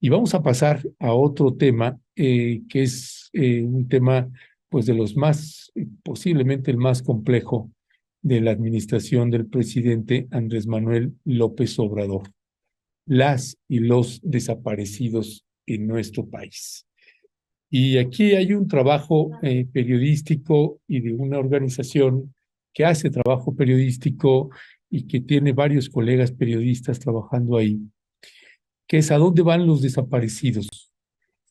Y vamos a pasar a otro tema, que es un tema pues de los más, posiblemente el más complejo de la administración del presidente Andrés Manuel López Obrador, las y los desaparecidos en nuestro país. Y aquí hay un trabajo periodístico y de una organización que hace trabajo periodístico y que tiene varios colegas periodistas trabajando ahí, que es ¿A dónde van los desaparecidos?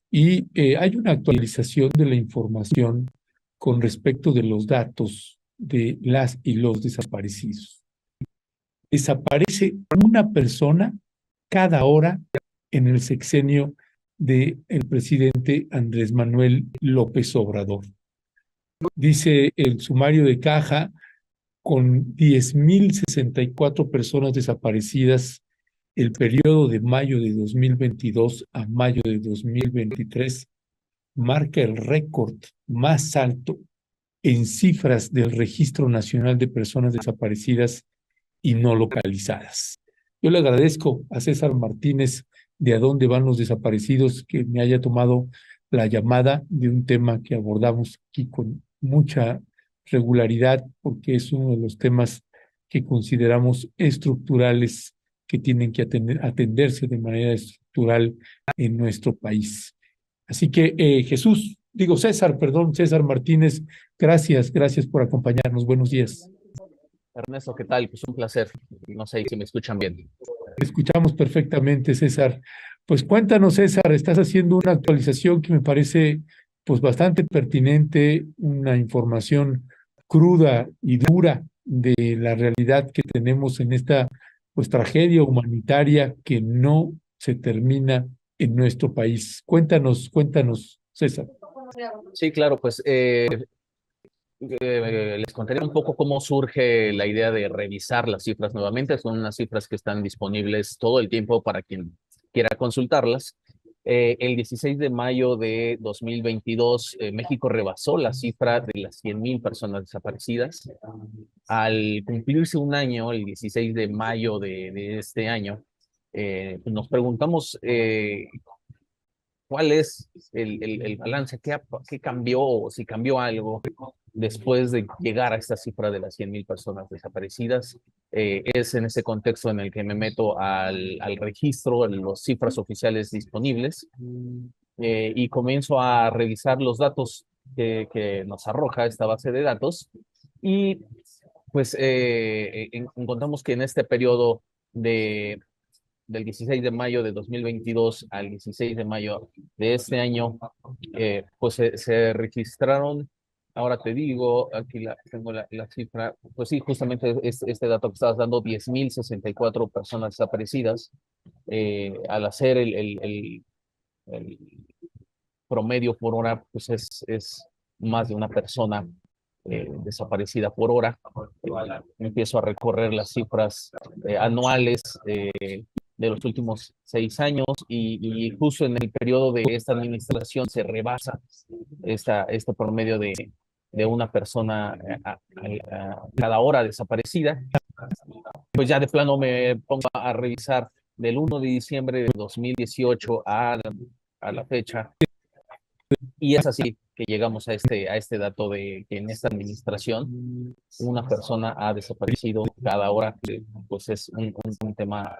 Y hay una actualización de la información con respecto de los datos de las y los desaparecidos. Desaparece una persona cada hora en el sexenio del presidente Andrés Manuel López Obrador. Dice el sumario de Caja, con 10,064 personas desaparecidas el periodo de mayo de 2022 a mayo de 2023, marca el récord más alto en cifras del Registro Nacional de Personas Desaparecidas y No Localizadas. Yo le agradezco a César Martínez de ¿A dónde van los desaparecidos? Que me haya tomado la llamada de un tema que abordamos aquí con mucha regularidad, porque es uno de los temas que consideramos estructurales, que tienen que atenderse de manera estructural en nuestro país. Así que César, perdón, César Martínez, gracias por acompañarnos. Buenos días. Ernesto, ¿qué tal? Pues un placer. No sé si me escuchan bien. Te escuchamos perfectamente, César. Pues cuéntanos, César, estás haciendo una actualización que me parece pues bastante pertinente, una información cruda y dura de la realidad que tenemos en esta pues tragedia humanitaria que no se termina en nuestro país. Cuéntanos, César. Sí, claro, pues les contaré un poco cómo surge la idea de revisar las cifras nuevamente. Son unas cifras que están disponibles todo el tiempo para quien quiera consultarlas. El 16 de mayo de 2022, México rebasó la cifra de las 100,000 personas desaparecidas. Al cumplirse un año, el 16 de mayo de este año, nos preguntamos cuál es el balance, qué cambió o si cambió algo después de llegar a esta cifra de las 100,000 personas desaparecidas. Es en ese contexto en el que me meto al registro, en las cifras oficiales disponibles, y comienzo a revisar los datos que nos arroja esta base de datos. Y pues encontramos que en este periodo del 16 de mayo de 2022 al 16 de mayo de este año, pues se registraron, ahora te digo, aquí tengo la cifra, pues sí, justamente este dato que estabas dando, 10,064 personas desaparecidas, al hacer el promedio por hora, pues es más de una persona desaparecida por hora. Empiezo a recorrer las cifras anuales de los últimos 6 años y justo en el periodo de esta administración se rebasa este promedio de una persona cada hora desaparecida. Pues ya de plano me pongo a revisar del 1 de diciembre de 2018 a la fecha, y es así que llegamos a este dato de que en esta administración una persona ha desaparecido cada hora, que pues es un tema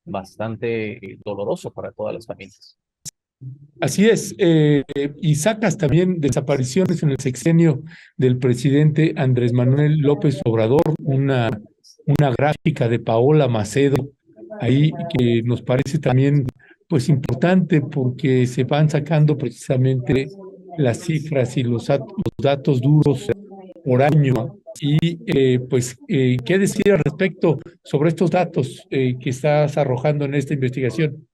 bastante doloroso para todas las familias. Así es, y sacas también desapariciones en el sexenio del presidente Andrés Manuel López Obrador, una gráfica de Paola Macedo ahí que nos parece también pues importante porque se van sacando precisamente las cifras y los datos duros por año. Y ¿qué decir al respecto sobre estos datos que estás arrojando en esta investigación?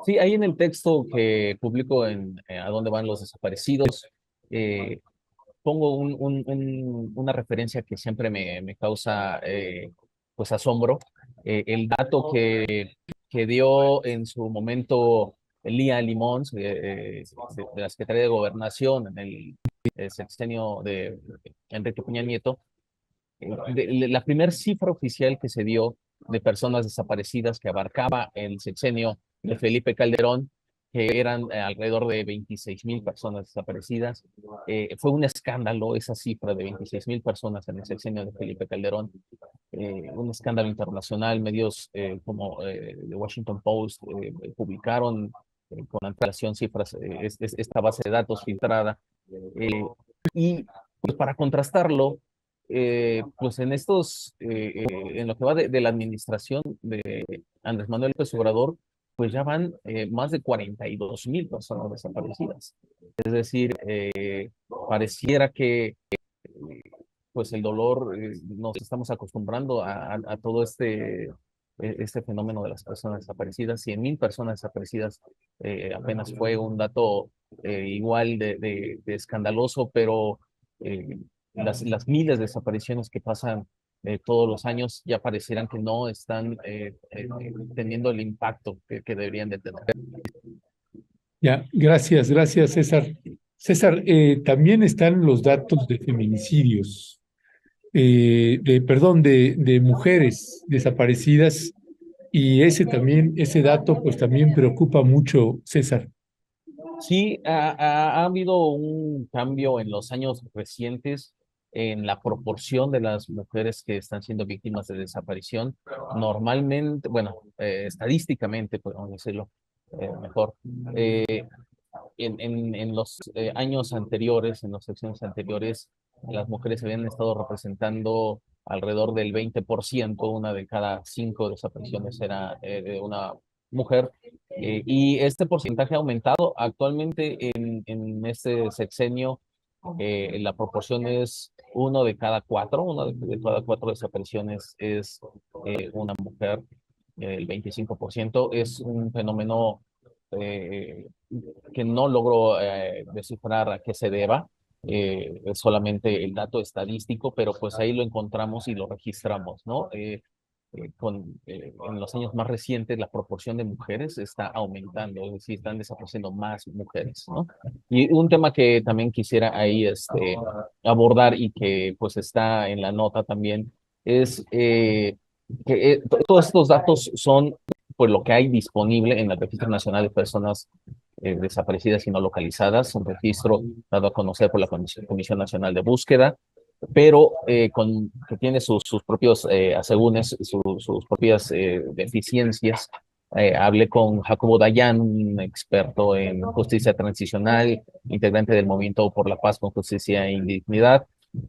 Sí, ahí en el texto que publico en ¿A dónde van los desaparecidos? eh, Pongo una referencia que siempre me causa pues asombro. El dato que dio en su momento Lía Limón, de la Secretaría de Gobernación en el sexenio de Enrique Peña Nieto. La primera cifra oficial que se dio de personas desaparecidas que abarcaba el sexenio de Felipe Calderón, que eran alrededor de 26,000 personas desaparecidas. Fue un escándalo esa cifra de 26,000 personas en el sexenio de Felipe Calderón, un escándalo internacional. Medios como The Washington Post publicaron con antelación cifras, esta base de datos filtrada. Y pues para contrastarlo, pues en lo que va de la administración de Andrés Manuel López Obrador, pues ya van más de 42,000 personas desaparecidas. Es decir, pareciera que pues el dolor, nos estamos acostumbrando a todo este fenómeno de las personas desaparecidas. 100,000 personas desaparecidas apenas fue un dato igual de escandaloso, pero las miles de desapariciones que pasan todos los años ya parecieran que no están teniendo el impacto que deberían de tener. Ya, gracias, gracias, César. César, también están los datos de feminicidios, perdón, de mujeres desaparecidas, y ese también, ese dato, pues también preocupa mucho, César. Sí, ha habido un cambio en los años recientes en la proporción de las mujeres que están siendo víctimas de desaparición. Normalmente, bueno, estadísticamente, podemos decirlo mejor, en los años anteriores, en las secciones anteriores, las mujeres habían estado representando alrededor del 20%, una de cada 5 desapariciones era de una mujer, y este porcentaje ha aumentado. Actualmente en este sexenio la proporción es una de cada 4 desapariciones es una mujer, el 25%. Es un fenómeno eh, que no logro descifrar a qué se deba. Es solamente el dato estadístico, pero pues ahí lo encontramos y lo registramos, ¿no? En los años más recientes la proporción de mujeres está aumentando, es decir, están desapareciendo más mujeres, ¿no? Y un tema que también quisiera ahí abordar y que pues está en la nota también es que todos estos datos son pues lo que hay disponible en el Registro Nacional de Personas desaparecidas y no localizadas, un registro dado a conocer por la Comisión Nacional de Búsqueda, pero que tiene sus propios asegúnes, sus propias deficiencias. Hablé con Jacobo Dayan, un experto en justicia transicional, integrante del Movimiento por la Paz con Justicia e Indignidad,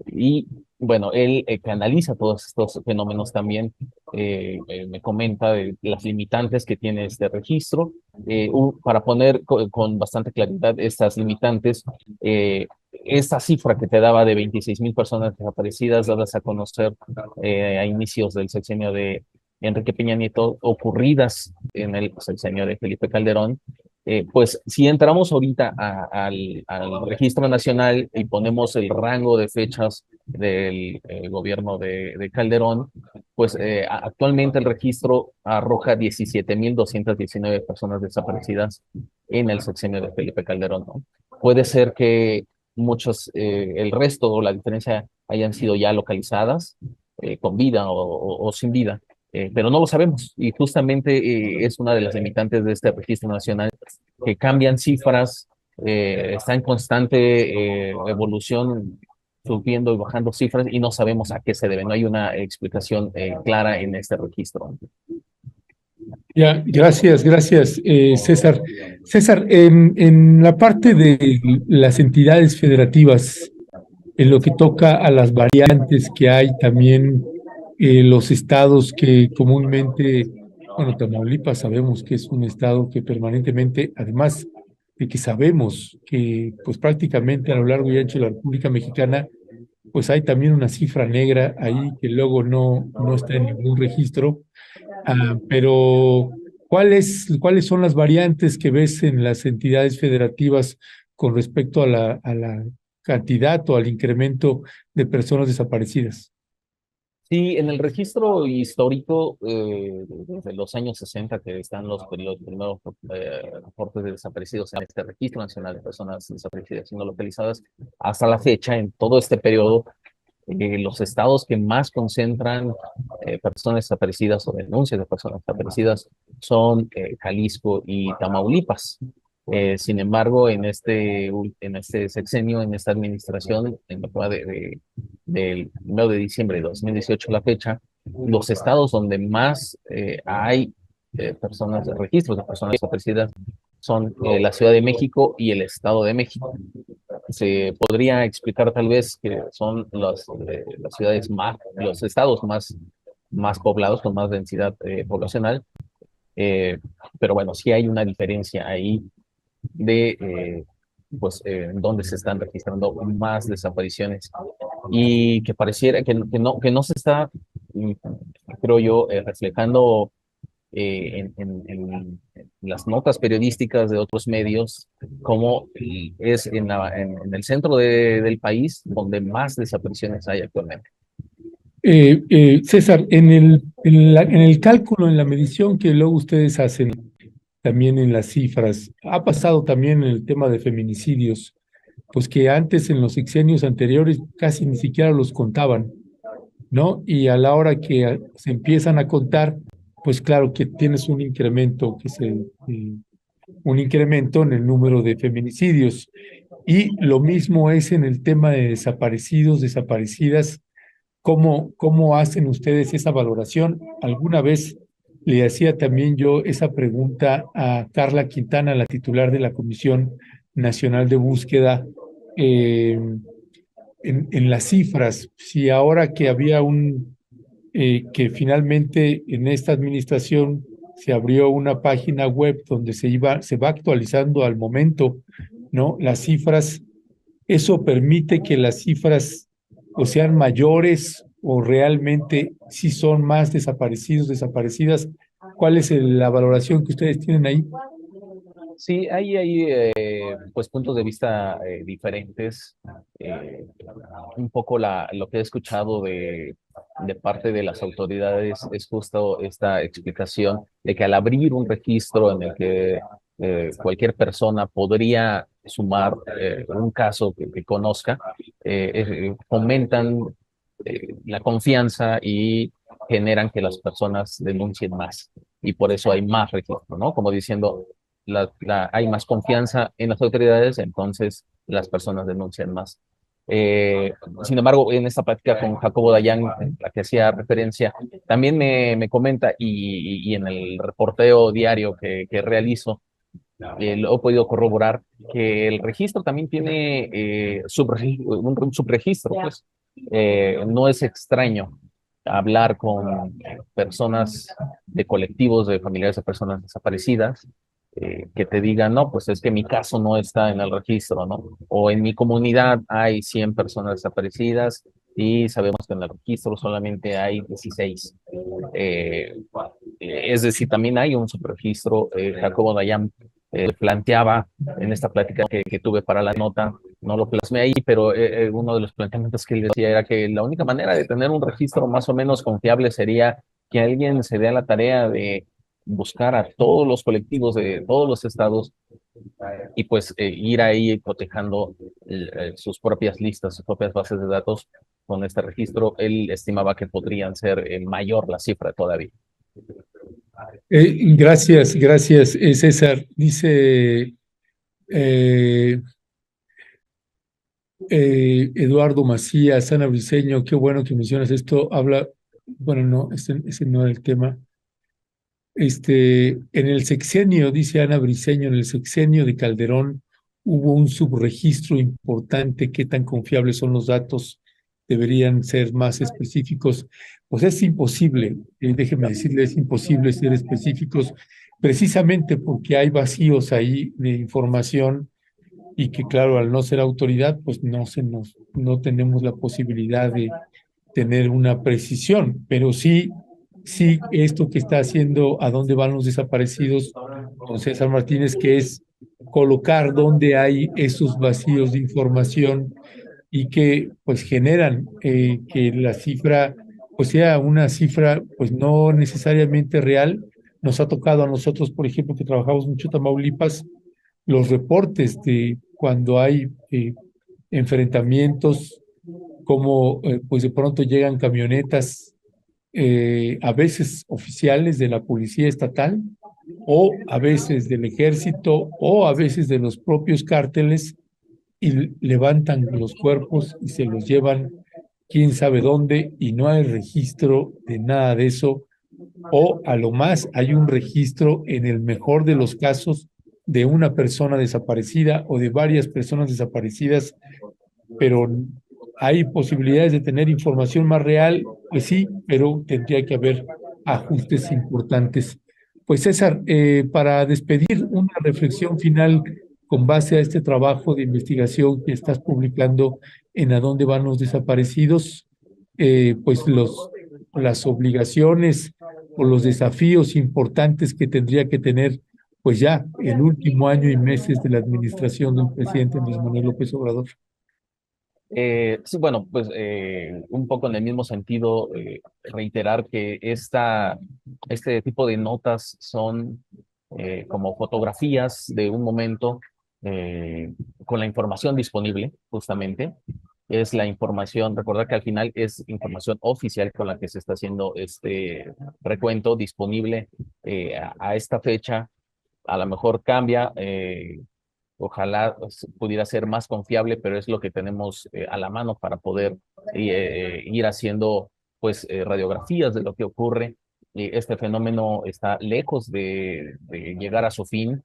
y bueno, él que analiza todos estos fenómenos también, me comenta de las limitantes que tiene este registro. Para poner con bastante claridad estas limitantes, esta cifra que te daba de 26,000 personas desaparecidas dadas a conocer a inicios del sexenio de Enrique Peña Nieto, ocurridas en el sexenio de Felipe Calderón, pues si entramos ahorita al registro nacional y ponemos el rango de fechas del gobierno de Calderón, pues actualmente el registro arroja 17,219 personas desaparecidas en el sexenio de Felipe Calderón, ¿no? Puede ser que el resto o la diferencia hayan sido ya localizadas con vida o sin vida, pero no lo sabemos. Y justamente es una de las limitantes de este registro nacional, que cambian cifras, está en constante evolución, subiendo y bajando cifras y no sabemos a qué se debe. No hay una explicación clara en este registro. Ya, gracias, gracias, César. César, en la parte de las entidades federativas, en lo que toca a las variantes que hay también, los estados que comúnmente, bueno, Tamaulipas sabemos que es un estado que permanentemente, además de que sabemos que pues prácticamente a lo largo y ancho de la República Mexicana, pues hay también una cifra negra ahí que luego no está en ningún registro. Pero ¿cuáles son las variantes que ves en las entidades federativas con respecto a la cantidad o al incremento de personas desaparecidas? Sí, en el registro histórico, desde los años 60, que están los primeros reportes de desaparecidos en este registro nacional de personas desaparecidas y no localizadas, hasta la fecha, en todo este periodo, los estados que más concentran personas desaparecidas o denuncias de personas desaparecidas son Jalisco y Tamaulipas. Sin embargo, en este sexenio, en esta administración, en lo que va del 9 de diciembre de 2018 a la fecha, los estados donde más hay registros de personas desaparecidas son la Ciudad de México y el Estado de México. Se podría explicar tal vez que son las ciudades los estados más poblados, con más densidad poblacional, eh, pero bueno, sí hay una diferencia ahí de donde se están registrando más desapariciones y que pareciera que no se está, mm, creo yo, reflejando en las notas periodísticas de otros medios, como es en el centro del país donde más desapariciones hay actualmente. César, en el cálculo, en la medición que luego ustedes hacen, también en las cifras, ha pasado también en el tema de feminicidios, pues que antes en los sexenios anteriores casi ni siquiera los contaban, ¿no? Y a la hora que se empiezan a contar, pues claro que tienes un incremento, un incremento en el número de feminicidios. Y lo mismo es en el tema de desaparecidos, desaparecidas. ¿Cómo hacen ustedes esa valoración? Alguna vez le hacía también yo esa pregunta a Carla Quintana, la titular de la Comisión Nacional de Búsqueda, eh, en las cifras, si ahora que había que finalmente en esta administración se abrió una página web donde se va actualizando al momento, ¿no? Las cifras, eso permite que las cifras o sean mayores o realmente si son más desaparecidos, desaparecidas. ¿Cuál es la valoración que ustedes tienen ahí? Sí, hay pues puntos de vista diferentes. Eh, un poco lo que he escuchado de parte de las autoridades es justo esta explicación de que al abrir un registro en el que cualquier persona podría sumar un caso que conozca, fomentan la confianza y generan que las personas denuncien más. Y por eso hay más registro, ¿no? Como diciendo, hay más confianza en las autoridades, entonces las personas denuncian más. Sin embargo, en esta plática con Jacobo Dayan, en la que hacía referencia, también me comenta y en el reporteo diario que realizo, lo he podido corroborar que el registro también tiene un subregistro, pues no es extraño hablar con personas de colectivos de familiares de personas desaparecidas que te digan, no, pues es que mi caso no está en el registro, ¿no? O en mi comunidad hay 100 personas desaparecidas y sabemos que en el registro solamente hay 16. Es decir, también hay un subregistro. Jacobo Dayan planteaba en esta plática que tuve para la nota, no lo plasmé ahí, pero uno de los planteamientos que él decía era que la única manera de tener un registro más o menos confiable sería que alguien se dé a la tarea de buscar a todos los colectivos de todos los estados y pues ir ahí cotejando sus propias listas, sus propias bases de datos con este registro. Él estimaba que podrían ser mayor la cifra todavía. Gracias, César. Dice Eduardo Macías, Ana Briceño, qué bueno que mencionas esto. Bueno, no, ese no era el tema. En el sexenio, dice Ana Briceño, en el sexenio de Calderón hubo un subregistro importante. ¿Qué tan confiables son los datos? Deberían ser más específicos. Pues es imposible, déjeme decirle, es imposible ser específicos precisamente porque hay vacíos ahí de información y que claro, al no ser autoridad, pues no tenemos la posibilidad de tener una precisión, pero sí esto que está haciendo a dónde van los desaparecidos, don César Martínez, que es colocar dónde hay esos vacíos de información y que pues generan que la cifra pues sea una cifra pues no necesariamente real. Nos ha tocado a nosotros, por ejemplo, que trabajamos mucho en Tamaulipas, los reportes de cuando hay enfrentamientos, como pues de pronto llegan camionetas, a veces oficiales de la policía estatal, o a veces del ejército o a veces de los propios cárteles y levantan los cuerpos y se los llevan quién sabe dónde y no hay registro de nada de eso, o a lo más hay un registro en el mejor de los casos de una persona desaparecida o de varias personas desaparecidas, pero hay posibilidades de tener información más real, pues sí, pero tendría que haber ajustes importantes. Pues César, para despedir, una reflexión final con base a este trabajo de investigación que estás publicando en A dónde van los desaparecidos, pues las obligaciones o los desafíos importantes que tendría que tener, pues ya el último año y meses de la administración del presidente Andrés Manuel López Obrador. Sí, bueno, pues un poco en el mismo sentido, reiterar que este tipo de notas son como fotografías de un momento con la información disponible, justamente. Es la información, recordar que al final es información oficial con la que se está haciendo este recuento disponible a esta fecha. A lo mejor cambia. Ojalá pudiera ser más confiable, pero es lo que tenemos a la mano para poder ir haciendo pues radiografías de lo que ocurre. Este fenómeno está lejos de llegar a su fin.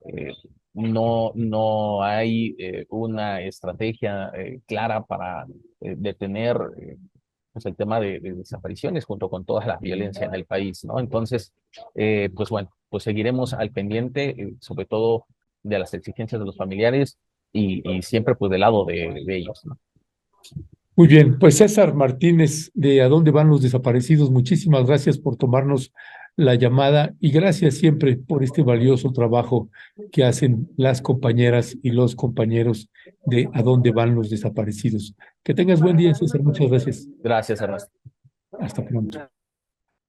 Eh, no hay una estrategia clara para detener pues el tema de desapariciones junto con toda la violencia en el país, ¿no? Entonces, pues bueno, pues seguiremos al pendiente, sobre todo de las exigencias de los familiares y siempre pues del lado de ellos, ¿no? Muy bien, pues César Martínez de ¿A dónde van los desaparecidos? Muchísimas gracias por tomarnos la llamada y gracias siempre por este valioso trabajo que hacen las compañeras y los compañeros de ¿A dónde van los desaparecidos? Que tengas buen día, César. Muchas gracias. Gracias, Ernesto. Hasta pronto.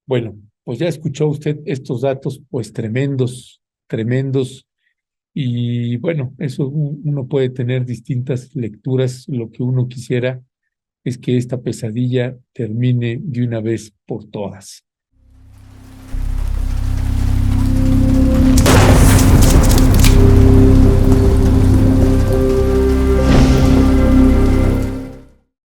Bueno, pues ya escuchó usted estos datos, pues tremendos, tremendos. Y bueno, eso uno puede tener distintas lecturas. Lo que uno quisiera es que esta pesadilla termine de una vez por todas.